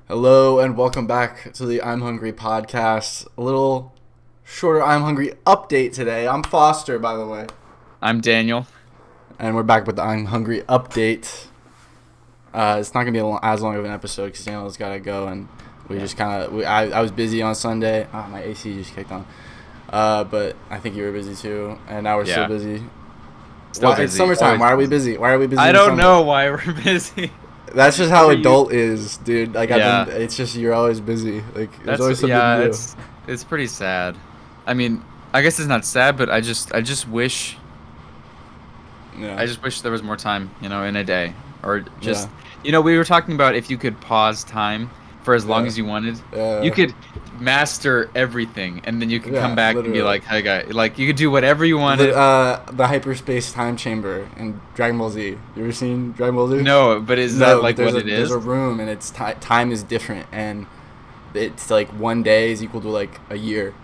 Hello and welcome back to the I'm Hungry podcast. A little shorter I'm Hungry update today. I'm Foster, by the way. I'm Daniel. And we're back with the I'm Hungry update. It's not going to be as long of an episode because Daniel's got to go. And we just kind of... I was busy on Sunday. My AC just kicked on. But I think you were busy too. And now we're still busy. Still busy. It's summertime. Why are we busy? I don't know why we're busy. That's just how adult is, dude. Like, it's just you're always busy. Like, there's always something to do. It's pretty sad. I mean, I guess it's not sad, but I just wish. Yeah. I just wish there was more time, in a day, or just, we were talking about if you could pause time for as long as you wanted, you could master everything, and then you could come back and be like, "Hey, guy," like you could do whatever you wanted. The hyperspace time chamber in Dragon Ball Z. You ever seen Dragon Ball Z? No, but is that like what it is? There's a room, and it's time is different, and it's like 1 day is equal to like a year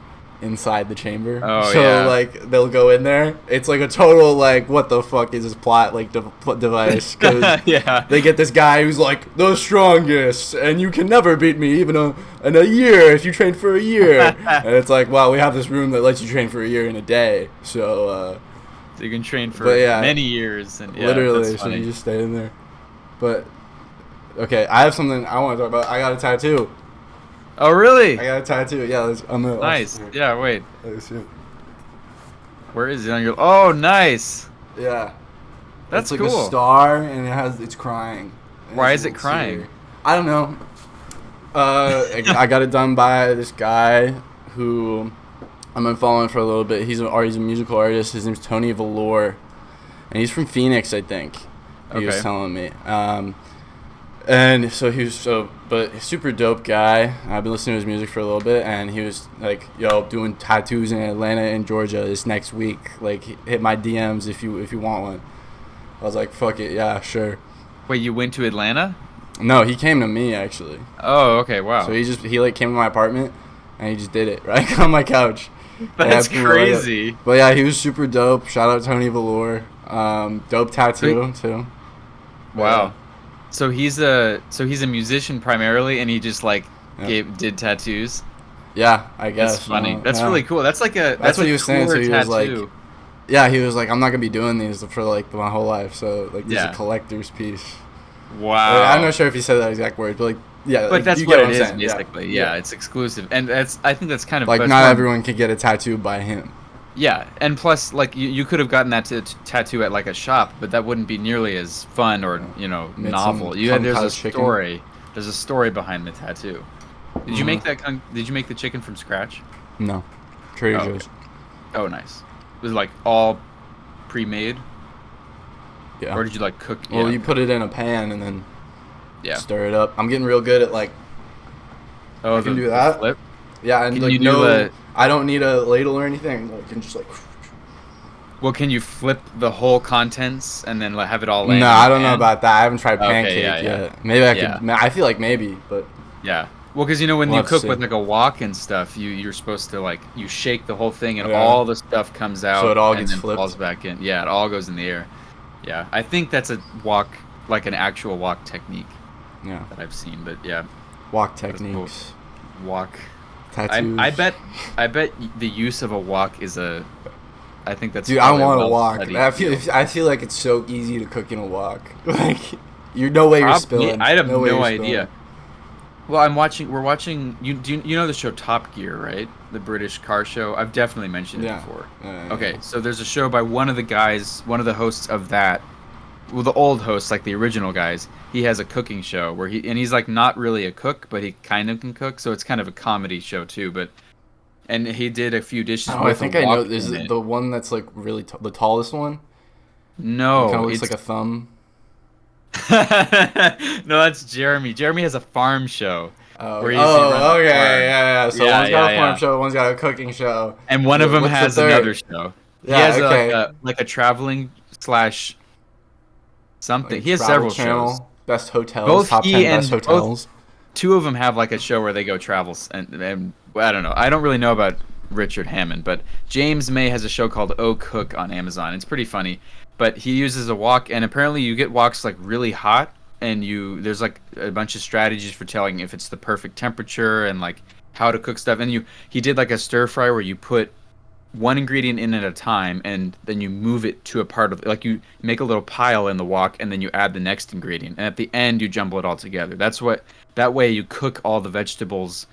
inside the chamber. So like they'll go in there. It's like a total like what the fuck is this plot like device? Cause they get this guy who's like the strongest, and you can never beat me even in a year if you train for a year. And it's like, wow, we have this room that lets you train for a year in a day. So you can train for many years, and literally. So you just stay in there. But okay, I have something I want to talk about. I got a tattoo. Oh, really? I got a tattoo. Yeah, nice. Yeah, wait. Let me see. Where is it on your? Oh, nice. Yeah. That's like cool. A star, and it's crying. Why is it crying? Scary. I don't know. I got it done by this guy who I've been following for a little bit. He's a musical artist. His name's Tony Velour, and he's from Phoenix, I think. He was telling me. And so but super dope guy. I've been listening to his music for a little bit, and he was like, "Yo, doing tattoos in Atlanta and Georgia this next week. Like, hit my DMs if you want one." I was like, "Fuck it, yeah, sure." Wait, you went to Atlanta? No, he came to me actually. Oh, okay, wow. So he like came to my apartment, and he just did it right on my couch. That's crazy. But yeah, he was super dope. Shout out Tony Velour. Dope tattoo too. Wow. So he's a musician primarily, and he just like did tattoos. Yeah, I guess. That's funny. That's really cool. That's like that's what he was saying. So he was like, he was like, I'm not gonna be doing these for like my whole life. So like, this is a collector's piece. Wow. I'm not sure if he said that exact word, but like, but like, that's what it is basically. Yeah, it's exclusive, and I think that's kind of like not everyone could get a tattoo by him. Yeah, and plus, like, you could have gotten that tattoo at, like, a shop, but that wouldn't be nearly as fun or, novel. There's a story. There's a story behind the tattoo. Did you make Did you make the chicken from scratch? No. Trader Joe's. Okay. Oh, nice. It was, like, all pre-made? Yeah. Or did you, like, cook? Well, you put it in a pan and then stir it up. I'm getting real good at, like, I can do that. Flip? Yeah, and like I don't need a ladle or anything. I can just like. Well, can you flip the whole contents and then have it all? No, I don't know about that. I haven't tried pancake yet. Maybe I could. Yeah. I feel like maybe, but. Yeah. Well, because when you cook with like a wok and stuff, you're supposed to like you shake the whole thing and all the stuff comes out. So it all and gets then flipped. Falls back in. Yeah, it all goes in the air. Yeah, I think that's a wok, like an actual wok technique. Yeah. That I've seen, but yeah. Wok techniques. Cool. Wok. Tattoos. I bet the use of a wok is I think that's. Dude, I want a wok. I feel like it's so easy to cook in a wok. Like, no way you're spilling. I have no idea. Well, we're watching. You know the show Top Gear, right? The British car show. I've definitely mentioned it before. Okay, so there's a show by one of the hosts of that. Well, the old hosts, like the original guys, he has a cooking show where he's like not really a cook, but he kind of can cook. So it's kind of a comedy show too. And he did a few dishes. Oh, I think I know. Is it the one that's like really the tallest one? No, it kind of looks like a thumb. No, that's Jeremy. Jeremy has a farm show. Okay, yeah. So one's got a farm show, one's got a cooking show, and one of them has another show. Yeah, he has like a traveling / something. He has several shows. Best hotels, top 10 best hotels. Two of them have like a show where they go travels, and I don't know. I don't really know about Richard Hammond, but James May has a show called Oh Cook on Amazon. It's pretty funny, but he uses a wok, and apparently you get woks like really hot, there's like a bunch of strategies for telling if it's the perfect temperature and like how to cook stuff. And he did like a stir fry where you put one ingredient in at a time, and then you move it to a part of, like, you make a little pile in the wok, and then you add the next ingredient, and at the end you jumble it all together. That way you cook all the vegetables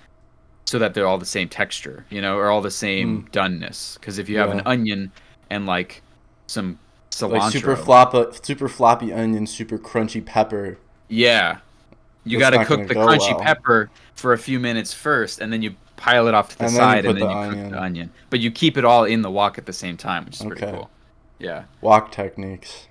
so that they're all the same texture, or all the same doneness. Because if you have an onion and like some cilantro, like super floppy onion, super crunchy pepper, you got to cook the crunchy pepper for a few minutes first, and then you pile it off to the side, and then you cook the onion. But you keep it all in the wok at the same time, which is pretty cool. Yeah. Wok techniques.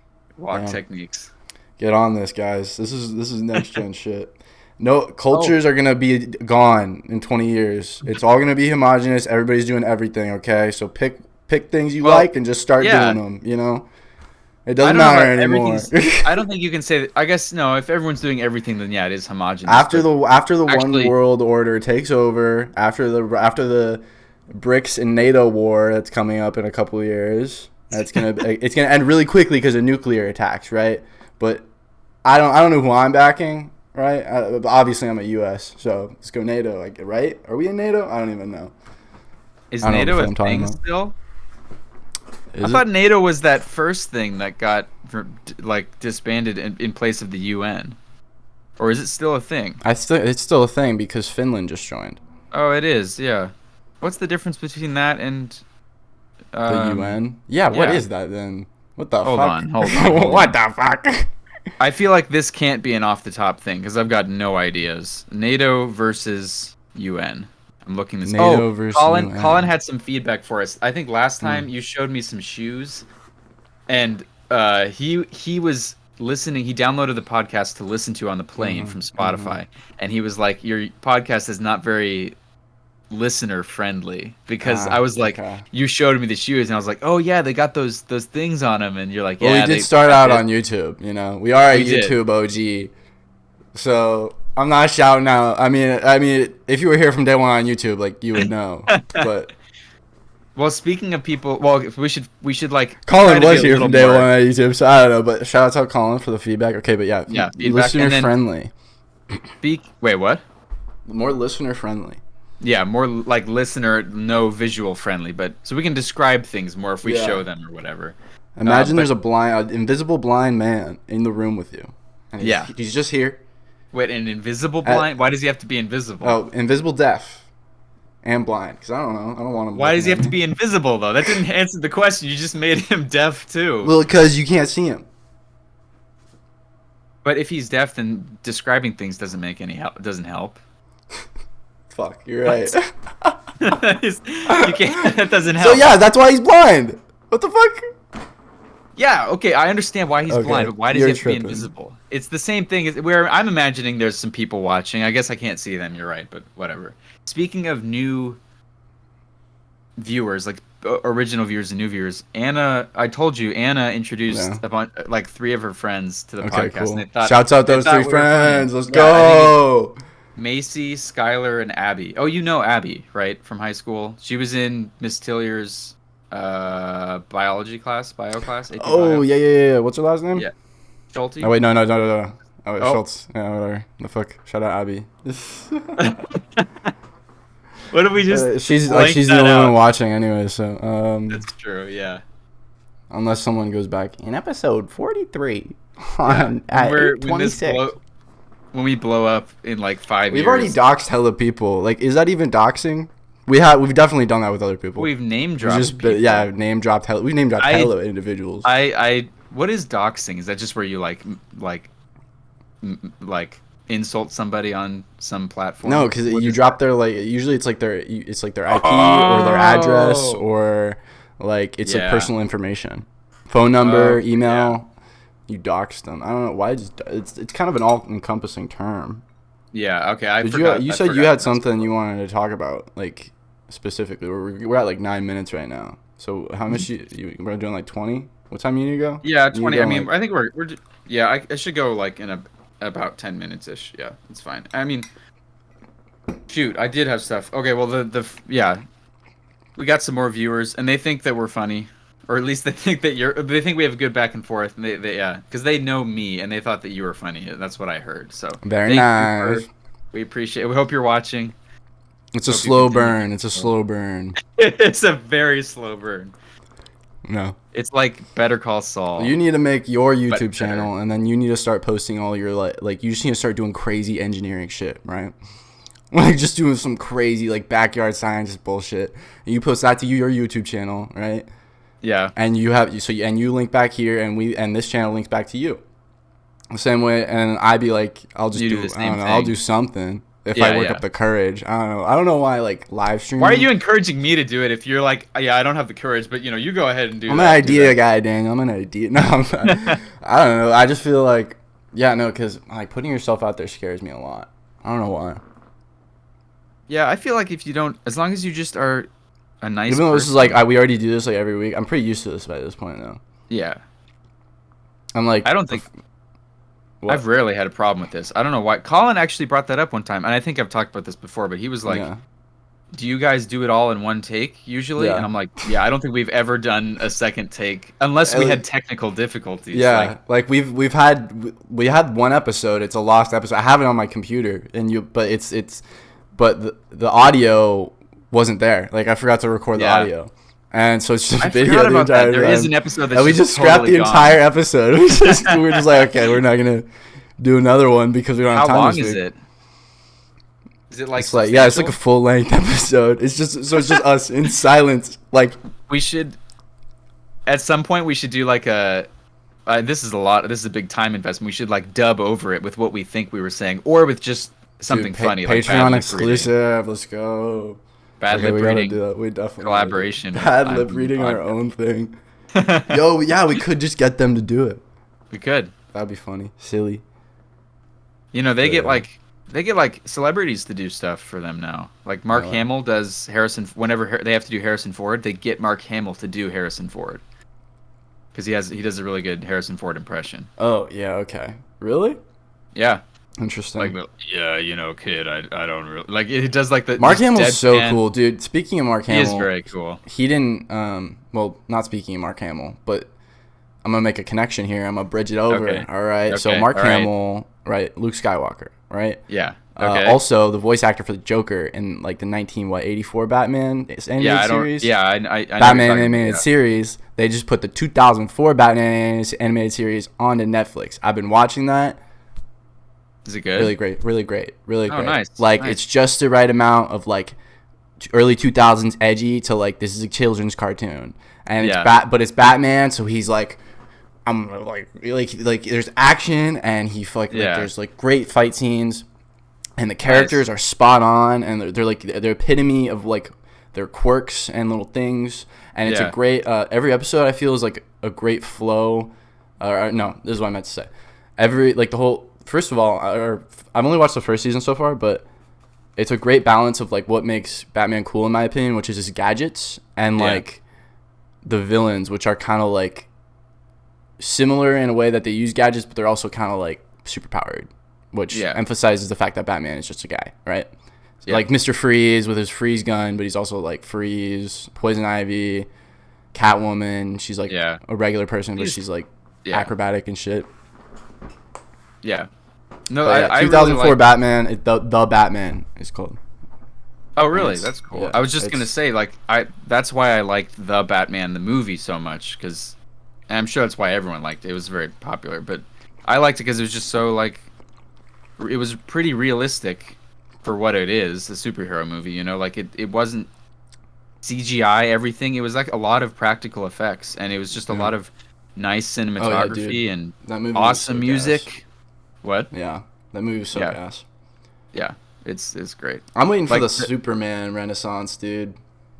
Techniques. Get on this, guys. This is next gen shit. No, cultures are gonna be gone in 20 years. It's all gonna be homogenous. Everybody's doing everything. Okay, so pick things you like and just start doing them. It doesn't matter anymore. I don't think you can say that. I guess no. If everyone's doing everything, then it is homogenous. After the one world order takes over, after the BRICS and NATO war that's coming up in a couple of years, it's gonna end really quickly because of nuclear attacks, right? But I don't know who I'm backing, right? Obviously, I'm a U.S., so let's go NATO, right? Are we in NATO? I don't even know. Is NATO a thing still? I thought NATO was that first thing that got disbanded in place of the UN, or is it still a thing? It's still a thing because Finland just joined. Oh, it is. Yeah. What's the difference between that and the UN? Yeah. What is that then? What the fuck? Hold on. What the fuck? I feel like this can't be an off the top thing because I've got no ideas. NATO versus UN. I'm looking this. NATO versus UN. Colin had some feedback for us. I think last time you showed me some shoes, and he was listening. He downloaded the podcast to listen to on the plane from Spotify, and he was like, "Your podcast is not very listener friendly," because I was like, "You showed me the shoes," and I was like, "Oh yeah, they got those things on them," and you're like, "Yeah." Well, we did start out on YouTube. We are a YouTube OG, so. I'm not shouting out. I mean, if you were here from day one on YouTube, you would know. But well, speaking of people, we should like. Colin was here from day one on YouTube, so I don't know. But shout out to Colin for the feedback. Okay, but yeah, listener friendly. Wait, what? More listener friendly. Yeah, more like listener, no visual friendly, but so we can describe things more if we show them or whatever. Imagine there's an invisible blind man in the room with you. And he's just here. Wait, an invisible blind? Why does he have to be invisible? Oh, invisible deaf and blind. Because I don't know. I don't want him. Why does he have to be invisible, though? That didn't answer the question. You just made him deaf, too. Well, because you can't see him. But if he's deaf, then describing things doesn't help. Fuck, you're right. You can't. That doesn't help. So, yeah, that's why he's blind. What the fuck? Yeah, okay, I understand why he's blind, but why does he have to be invisible? It's the same thing where I'm imagining there's some people watching. I guess I can't see them, you're right, but whatever. Speaking of new viewers, like original viewers and new viewers, I told you, Anna introduced a bunch, like 3 of her friends to the podcast. Cool. And shouts out those 3 friends. Let's go. Macy, Skylar, and Abby. Oh, you know Abby, right, from high school? She was in Miss Tillier's bio class, AP Bio. Yeah. What's her last name? Yeah. Schulte? Oh, wait, no. Oh, wait, Schultz. Yeah, whatever. The fuck? Shout out Abby. What did we just she's the only one watching anyway, so that's true, yeah. Unless someone goes back in episode 43 at 8:26. When we blow up in like 5 years. We've already doxed hella people. Like, is that even doxing? We've definitely done that with other people. We've name dropped. Name dropped hella. We've name dropped hella individuals. What is doxing? Is that just where you like insult somebody on some platform? No, because you drop their usually it's like their IP or their address or it's like personal information, phone number, email. Yeah. You dox them. I don't know why. It's kind of an all-encompassing term. Yeah. Okay. You said you had something you wanted to talk about, specifically. We're at 9 minutes right now. So how much we're doing 20? What time you need to go? Yeah, 20. I mean, I think we're I should go in about 10 minutes ish. Yeah, it's fine. I mean, shoot, I did have stuff. Okay, well we got some more viewers and they think that we're funny or at least they think that they think we have a good back and forth, and they yeah, because they know me and they thought that you were funny. That's what I heard. So very nice. We appreciate it. We hope you're watching. It's a slow burn. It's a slow burn. It's a very slow burn. No. It's like Better Call Saul. You need to make your YouTube channel, and then you need to start posting all your like you just need to start doing crazy engineering shit, right? Like just doing some crazy like backyard scientist bullshit. And you post that to your YouTube channel, right? Yeah. And you link back here, and this channel links back to you. The same way, and I'd be like, I'll just do I don't know, I'll do something. If I work up the courage, I don't know why like live streaming. Why are you encouraging me to do it if you're like, yeah, I don't have the courage, but you go ahead and do it. I'm an idea guy, Daniel. I'm an idea. No, I'm not. I don't know. I just feel like, because like putting yourself out there scares me a lot. I don't know why. Yeah, I feel like if you don't, as long as you just are a nice. Even though this is like we already do this like every week, I'm pretty used to this by this point though. Yeah. I'm like, I don't think. I've rarely had a problem with this. I don't know why. Colin actually brought that up one time, and I think I've talked about this before, but he was like, do you guys do it all in one take usually? Yeah. And I'm like, yeah, I don't think we've ever done a second take unless we had technical difficulties. Yeah, like we had one episode. It's a lost episode. I have it on my computer, but the audio wasn't there. Like I forgot to record the audio. And so it's just video the entire time. There is an episode that's we just scrapped the entire episode. We're just like, okay, we're not gonna do another one because we don't have time. How long is it? Is it like? It's like it's like a full length episode. It's just us in silence. Like we should, at some point, we should do like a. This is a big time investment. We should like dub over it with what we think we were saying, or with just something funny. Patreon exclusive. Let's go. Bad lip reading. Do that. We definitely collaboration. Bad lip reading our own thing. Yo, yeah, we could just get them to do it. We could. That'd be funny. Silly. They get like celebrities to do stuff for them now. Like Mark Hamill does Harrison. Whenever they have to do Harrison Ford, they get Mark Hamill to do Harrison Ford. Because he does a really good Harrison Ford impression. Oh yeah. Okay. Really? Yeah. Interesting. Like, kid, I don't really like. It does like the Mark Hamill's so cool, dude. Speaking of Mark Hamill, he is very cool. He didn't. Well, not speaking of Mark Hamill, but I'm gonna make a connection here. I'm gonna bridge it over. Okay. All right. So Mark Hamill, right? Luke Skywalker, right? Yeah. Okay. Also, the voice actor for the Joker in like the 1984 Batman animated series. I Batman animated series. They just put the 2004 Batman animated series onto Netflix. I've been watching that. Is it good? Really great. Oh, nice. Like nice. It's just the right amount of like early 2000s edgy to like this is a children's cartoon, and it's Batman, so he's like, I'm like there's action, and there's like great fight scenes, and the characters are spot on, and they're like the epitome of like their quirks and little things, and it's a great every episode I feel is like a great flow. No, this is what I meant to say. First of all, I've only watched the first season so far, but it's a great balance of like what makes Batman cool in my opinion, which is his gadgets, and like the villains, which are kind of like similar in a way that they use gadgets, but they're also kind of like superpowered, which emphasizes the fact that Batman is just a guy, right? So, like Mr. Freeze with his freeze gun, but he's also like Freeze, Poison Ivy, Catwoman. She's like a regular person, but she's like acrobatic and shit. Yeah. No, I 2004 really Batman, the Batman is called. Oh, really? That's cool. Yeah, I was just gonna say, like, that's why I liked the Batman the movie so much, because I'm sure that's why everyone liked it. It was very popular, but I liked it because it was just so like, it was pretty realistic for what it is, a superhero movie. Like it wasn't CGI everything. It was like a lot of practical effects, and it was just a lot of nice cinematography and awesome music. Gas. What? Yeah, that movie was so gas. Yeah, it's great. I'm waiting for the Superman renaissance, dude.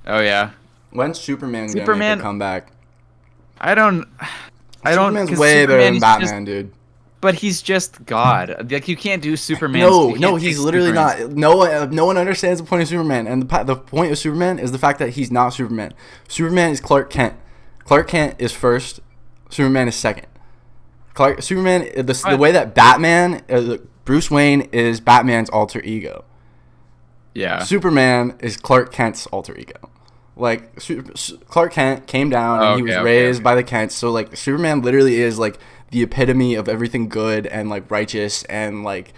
Oh yeah. When's Superman gonna make a comeback? Superman's way better than Batman, dude. But he's just God. Like you can't do Superman. No, he's literally not. No one understands the point of Superman, and the point of Superman is the fact that he's not Superman. Superman is Clark Kent. Clark Kent is first. Superman is second. Superman, the way that Batman, Bruce Wayne is Batman's alter ego. Yeah. Superman is Clark Kent's alter ego. Like Clark Kent came down and he was raised by the Kents, so like Superman literally is like the epitome of everything good and like righteous and like,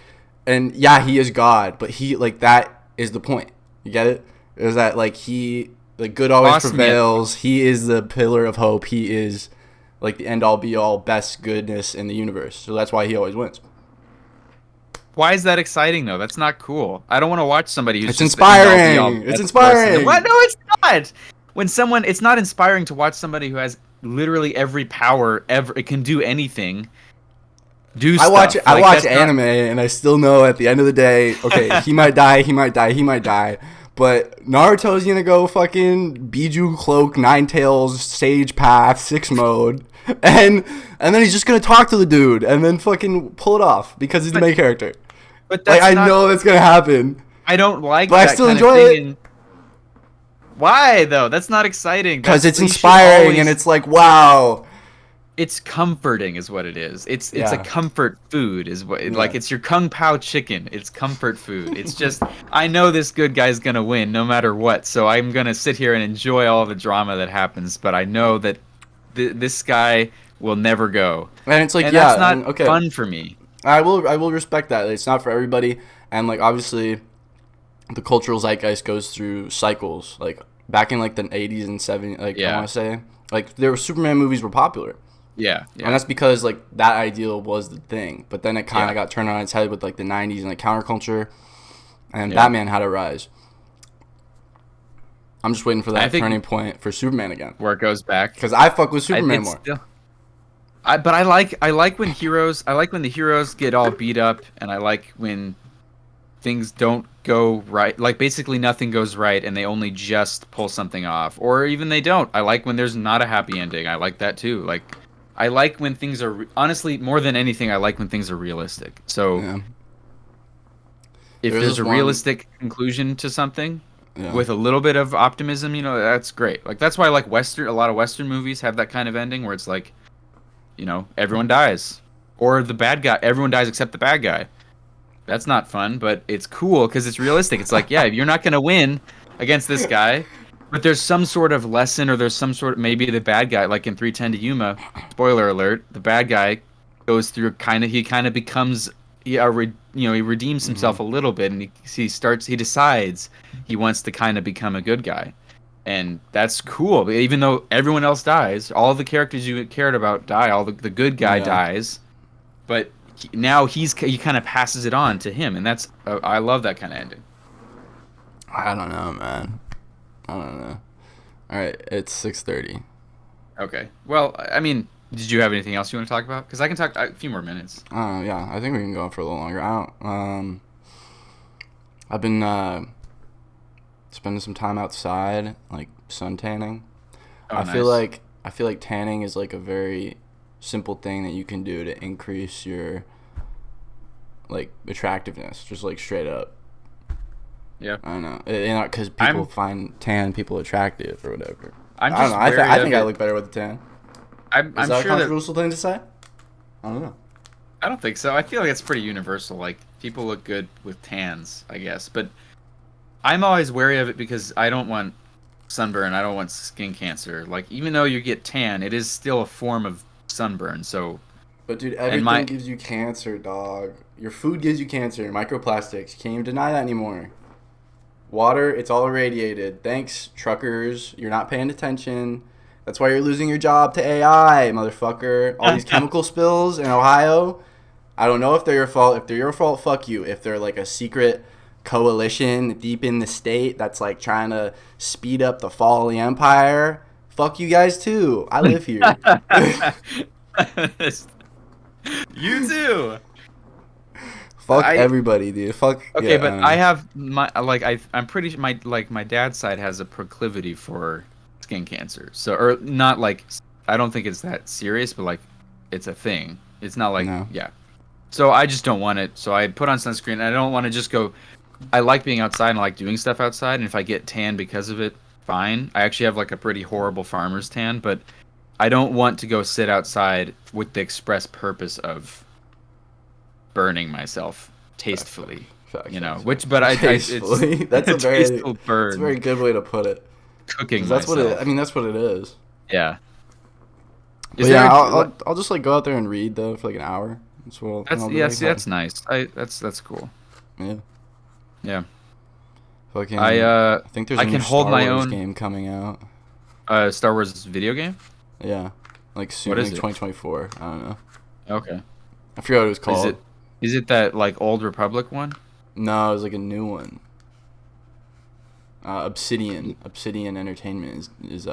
and yeah, he is God, but he like that is the point. You get it? Is that like he like good always prevails? He is the pillar of hope. He is like the end all be all best goodness in the universe. So that's why he always wins. Why is that exciting though? That's not cool. I don't want to watch somebody who's it's inspiring. It's inspiring. What? No, it's not. When someone, it's not inspiring to watch somebody who has literally every power ever. It can do anything. I watch anime and I still know at the end of the day, okay, he might die, but Naruto's gonna go fucking Biju Cloak, Nine Tails, Sage Path, 6 mode, and then he's just gonna talk to the dude and then fucking pull it off because he's the main character. But that's I know that's gonna happen. I don't like but that I still kind enjoy of it. thing. Why though? That's not exciting. Because it's inspiring and it's like, wow. It's comforting is what it is. It's a comfort food is what like it's your Kung Pao chicken. It's comfort food. It's just I know this good guy's going to win no matter what. So I'm going to sit here and enjoy all the drama that happens, but I know that this guy will never go. And it's like and that's not fun for me. I will respect that. It's not for everybody, and like obviously the cultural zeitgeist goes through cycles. Like back in like the 80s and 70s, like I want to say, like there were Superman movies were popular. Yeah. And that's because like that ideal was the thing, but then it kind of got turned on its head with like the 90s and like counterculture, and Batman had to rise. I'm just waiting for that turning point for Superman again, where it goes back. Because I fuck with Superman more. But I like when heroes. I like when the heroes get all beat up, and I like when things don't go right. Like basically nothing goes right, and they only just pull something off, or even they don't. I like when there's not a happy ending. I like that too. Like. I like when things are honestly more than anything. I like when things are realistic. So, if there's a realistic conclusion to something with a little bit of optimism, that's great. Like that's why I like a lot of Western movies have that kind of ending where it's like, everyone dies, or the bad guy, everyone dies except the bad guy. That's not fun, but it's cool because it's realistic. It's like, you're not gonna win against this guy. But there's some sort of lesson, or there's some sort of maybe the bad guy, like in 3:10 to Yuma. Spoiler alert: the bad guy goes through he becomes he redeems himself a little bit, and he decides he wants to kind of become a good guy, and that's cool. Even though everyone else dies, all the characters you cared about die, all the good guy dies, but now he kind of passes it on to him, and that's I love that kind of ending. I don't know, man. I don't know. All right, it's 6:30. Okay. Well, I mean, did you have anything else you want to talk about? Because I can talk a few more minutes. Yeah, I think we can go for a little longer. I've been spending some time outside, like sun tanning. Oh, I feel like tanning is like a very simple thing that you can do to increase your like attractiveness, just like straight up. Yeah, I don't know. Because people find tan people attractive or whatever. I don't know. I think I look better with the tan. I'm Is that sure a controversial thing to say? I don't know. I don't think so. I feel like it's pretty universal. Like people look good with tans, I guess. But I'm always wary of it because I don't want sunburn. I don't want skin cancer. Like even though you get tan, it is still a form of sunburn. So. But dude, everything gives you cancer, dog. Your food gives you cancer. Microplastics. You can't even deny that anymore. Water, it's all irradiated. Thanks, truckers. You're not paying attention. That's why you're losing your job to AI, motherfucker. All these chemical spills in Ohio. I don't know if they're your fault. If they're your fault, fuck you. If they're like a secret coalition deep in the state that's like trying to speed up the fall of the empire, fuck you guys too. I live here. You too. Fuck everybody, dude. Fuck. Okay, but I have I'm pretty sure my dad's side has a proclivity for skin cancer. So or not like I don't think it's that serious, but like it's a thing. It's not like So I just don't want it. So I put on sunscreen. And I don't want to just go. I like being outside and I like doing stuff outside. And if I get tan because of it, fine. I actually have like a pretty horrible farmer's tan, but I don't want to go sit outside with the express purpose of burning myself tastefully, Fact. Which, but tastefully. That's a very good way to put it. cooking that's myself. what I mean, that's what it is. Yeah. But yeah, I'll just like go out there and read though for like an hour. That's nice. That's cool. Yeah. Yeah. Fucking. I think there's a new hold Star my Wars own game coming out. Star Wars video game. Yeah, like soon, what is like 2024. I don't know. Okay. I forgot what it was called. Is it that like Old Republic one? No, it was like a new one. Obsidian Entertainment is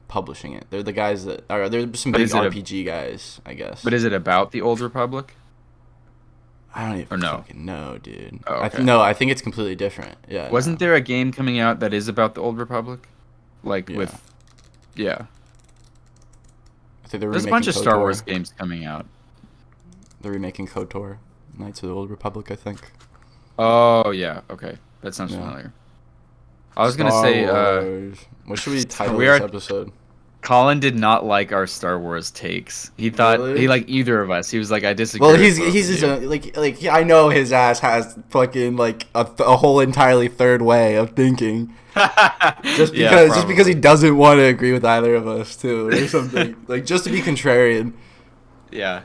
publishing it. They're the guys that are. They're some big RPG guys, I guess. But is it about the Old Republic? I don't even fucking know, dude. Oh, okay. I think it's completely different. Yeah. Wasn't there a game coming out that is about the Old Republic? Like with, yeah. I think there's a bunch of Star Wars games coming out. They're remaking KOTOR, Knights of the Old Republic, I think. Oh yeah, okay, that sounds familiar. I was gonna say, what should we title this episode? Colin did not like our Star Wars takes. He thought he liked either of us. He was like, I disagree. Well, he's his own, like I know his ass has fucking like a whole entirely third way of thinking. just because he doesn't want to agree with either of us too, or something. Like just to be contrarian. Yeah.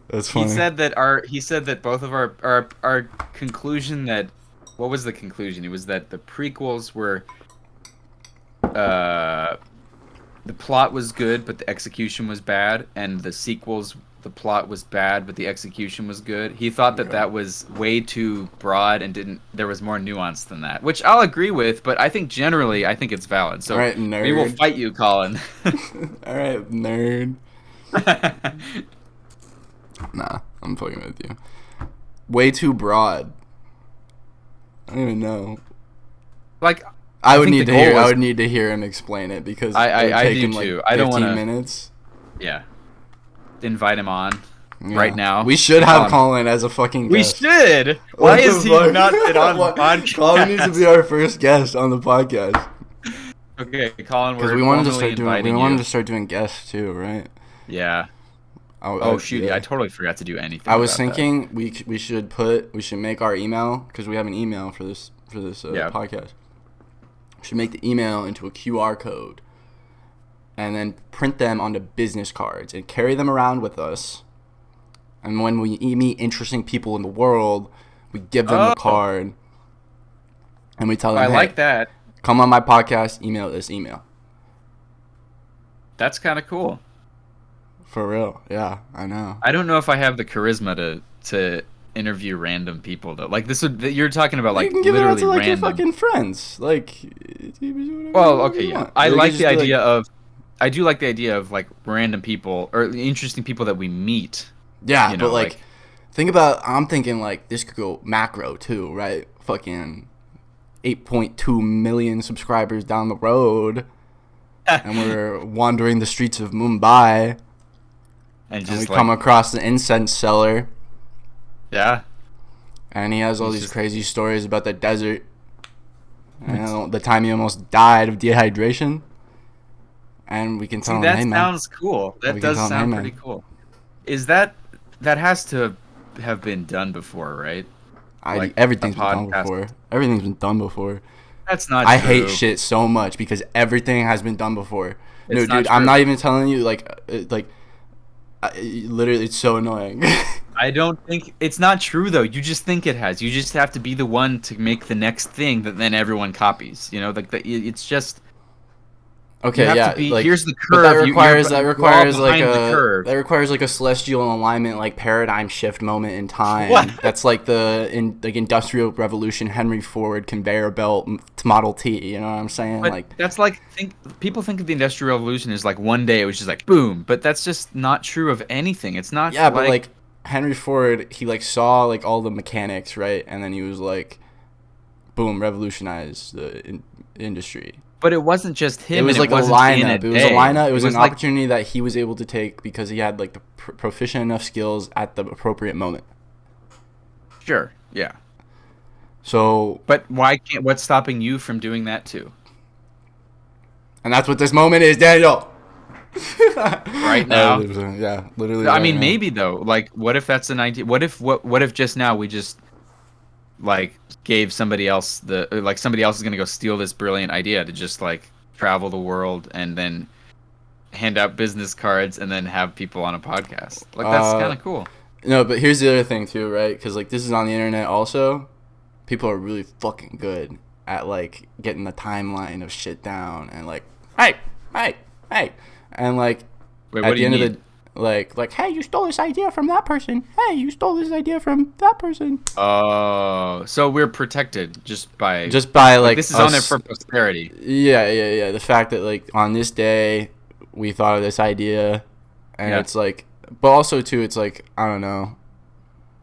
That's funny. He said that both of our conclusion that, what was the conclusion? It was that the prequels were the plot was good but the execution was bad, and the sequels the plot was bad but the execution was good. He thought that was way too broad and there was more nuance than that, which I'll agree with, but I think generally it's valid. So all right, nerd. We will fight you, Colin. All right, nerd. Nah, I'm fucking with you. Way too broad. I don't even know. Like, I would need to hear him explain it, because I do too. Like I don't want 15 minutes. Yeah. Invite him on right now. We should have Colin as a fucking guest. We should. Why is he not been on podcast? Colin needs to be our first guest on the podcast. Okay, Colin. Because we wanted to start doing guests too, right? Yeah. Shoot! Yeah. I totally forgot to do anything. I was thinking we should make our email, because we have an email for this podcast. We should make the email into a QR code, and then print them onto business cards and carry them around with us. And when we meet interesting people in the world, we give them the card, and we tell them, "Hey, like that. Come on my podcast. Email this email." That's kind of cool. For real, yeah, I know. I don't know if I have the charisma to interview random people though. Like you're talking about, like, you can give literally it out to, like, random. your fucking friends. Like, well, okay, yeah. I like the idea of. I do like the idea of, like, random people or interesting people that we meet. Yeah, but like think about. I'm thinking like this could go macro too, right? Fucking 8.2 million subscribers down the road, and we're wandering the streets of Mumbai. And we come across the incense seller. Yeah. And he has all these crazy stories about the desert. And the time he almost died of dehydration. And we can tell him, hey, man. That sounds cool. That does sound pretty cool. Is that has to have been done before, right? Everything's been done before. Everything's been done before. That's not true. I hate shit so much because everything has been done before. No, dude, I'm not even telling you, literally, it's so annoying. I don't think it's not true though. You just think it has. You just have to be the one to make the next thing that then everyone copies. You know, like it's just. Okay, yeah. Here's the curve. That requires like a celestial alignment, like paradigm shift moment in time. What? That's like Industrial Revolution, Henry Ford conveyor belt Model T. You know what I'm saying? But that's people think of the Industrial Revolution as like one day it was just like boom, but that's just not true of anything. It's not. Yeah, but like Henry Ford, he like saw like all the mechanics, right, and then he was like, boom, revolutionize the industry. But it wasn't just him. It was like a lineup. It was an opportunity that he was able to take because he had like the proficient enough skills at the appropriate moment. Sure. Yeah. So. But what's stopping you from doing that too? And that's what this moment is, Daniel. Right now. Yeah, literally. I mean, maybe though. Like, what if that's an idea? What if just now we just like gave somebody else somebody else is gonna go steal this brilliant idea to just like travel the world and then hand out business cards and then have people on a podcast. Like, that's kind of cool. No, but here's the other thing too, right? Because like this is on the internet also. People are really fucking good at like getting the timeline of shit down and like, hey, and like Wait, at the end of the like, hey, you stole this idea from that person. Hey, you stole this idea from that person. Oh, so we're protected just by like this is on there for posterity. Yeah. The fact that like on this day we thought of this idea, and it's like, but also too, it's like, I don't know.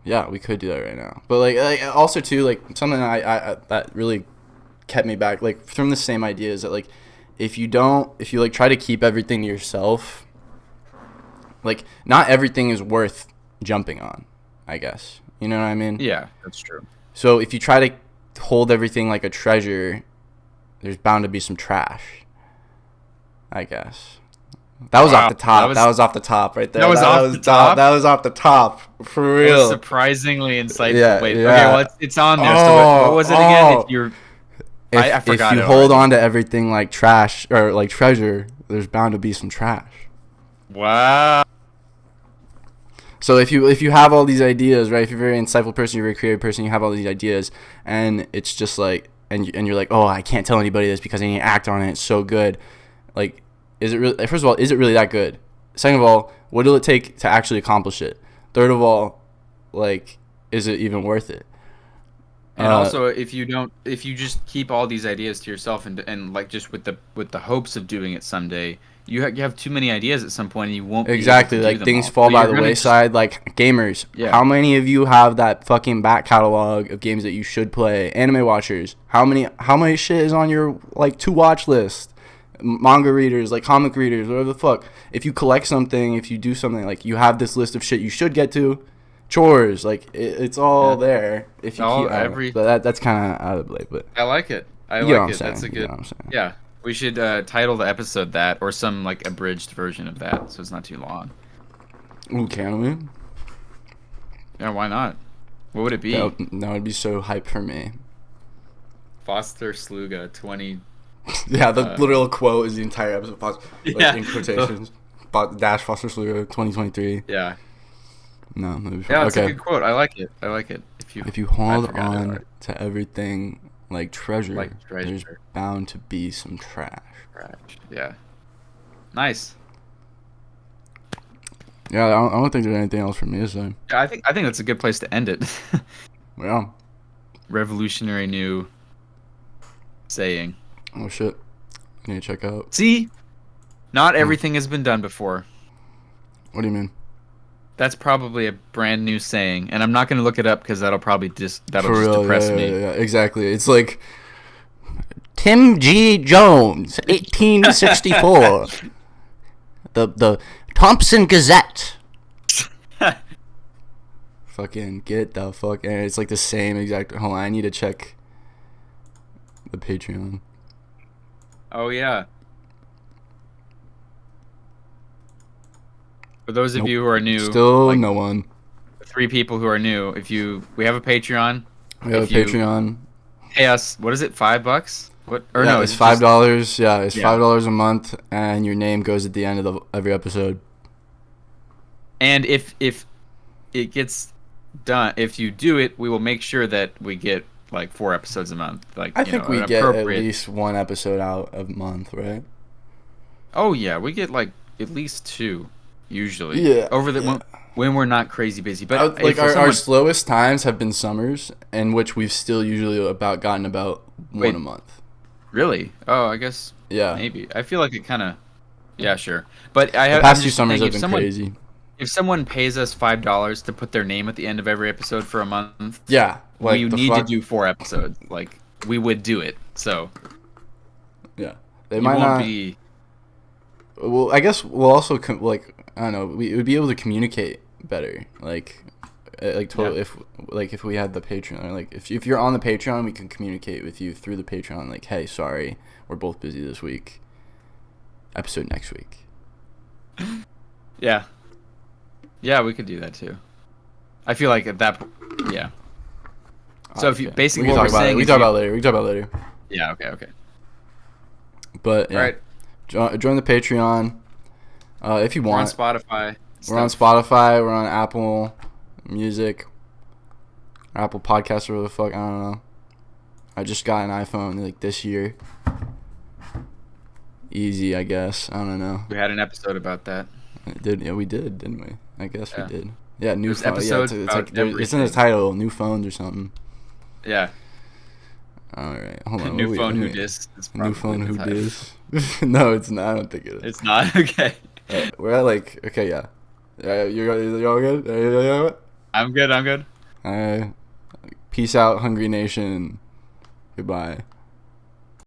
Yeah, we could do that right now. But like also too, like something I that really kept me back, like from the same idea, is that like if you like try to keep everything to yourself, like not everything is worth jumping on, I guess. You know what I mean? Yeah, that's true. So if you try to hold everything like a treasure, there's bound to be some trash, I guess. That was off the top. That was off the top right there. That was off the top? That was off the top. For real. That was surprisingly insightful. Yeah, Wait, yeah. okay, well, it's on there. So what was it again? I forgot. If you hold on to everything like trash or like treasure, there's bound to be some trash. Wow. So if you have all these ideas, right? If you're a very insightful person, you're a very creative person, you have all these ideas, and it's just like, and you're like, oh, I can't tell anybody this because I need to act on it. It's so good. Like, is it really? First of all, is it really that good? Second of all, what will it take to actually accomplish it? Third of all, like, is it even worth it? And also, if you just keep all these ideas to yourself and like just with the hopes of doing it someday, you have too many ideas at some point and you won't exactly be able to like do things them all. fall So by you're the wayside. Like gamers, how many of you have that fucking back catalog of games that you should play? Anime watchers, how many shit is on your like to watch list? Manga readers, like comic readers, whatever the fuck. If you collect something, if you do something, like you have this list of shit you should get to. Chores, like it's all there. If you keep but that's kind of out of the way. But I like it. I like it. That's a good. Yeah, we should title the episode that, or some like abridged version of that, so it's not too long. Ooh, can we? Yeah, why not? What would it be? That would be so hype for me. Foster Sluga 20. Yeah, the literal quote is the entire episode. Like, in quotations. Dash Foster Sluga 2023. Yeah. No. Yeah, it's a good quote. I like it. If you hold on to everything like treasure, there's bound to be some trash. Yeah. Nice. Yeah, I don't think there's anything else for me to say. Yeah, I think that's a good place to end it. Yeah. Revolutionary new saying. Oh shit. I need to check out. See? Not everything has been done before. What do you mean? That's probably a brand new saying, and I'm not going to look it up because that'll just depress me. Yeah, exactly. It's like Tim G. Jones, 1864. the Thompson Gazette. Fucking get the fuck, and it's like the same exact. Hold on, I need to check the Patreon. Oh yeah. For those of you who are new, still no one. 3 people who are new. We have a Patreon. We have a Patreon. Pay us. What is it? $5? What? Or yeah, no, it's $5. Yeah, it's $5 a month, and your name goes at the end of every episode. And if it gets done, if you do it, we will make sure that we get like 4 episodes a month. Like I think we get at least 1 episode out a month, right? Oh yeah, we get like at least 2. Usually, when we're not crazy busy, but like our slowest times have been summers, in which we've still usually gotten about 1 a month. Really? Oh, I guess. Yeah. Maybe. I feel like it kind of. Yeah, sure. But the past 2 summers have been crazy. If someone pays us $5 to put their name at the end of every episode for a month, yeah, like we need to do 4 episodes. Like we would do it. So. Yeah, they might not be. Well, I guess we'll also I don't know. We would be able to communicate better, if we had the Patreon, or like if you're on the Patreon, we can communicate with you through the Patreon. Like, hey, sorry, we're both busy this week. Episode next week. Yeah. Yeah, we could do that too. I feel like at that, yeah. So if you basically we can talk about it later. Yeah. Okay. But But yeah, All right. Join the Patreon if you want. We're on Spotify. We're on Spotify. We're on Apple Music, Apple Podcasts, or whatever the fuck. I don't know. I just got an iPhone like this year. Easy, I guess. I don't know. We had an episode about that. We did, didn't we? I guess we did. Yeah, new phones. Yeah, it's in the title, new phones or something. Yeah. All right, hold on. New phone who dis. New phone who dis. No, it's not. I don't think it is. It's not. Okay. We're at like yeah. You're all good. I'm good. Peace out, Hungry Nation. Goodbye.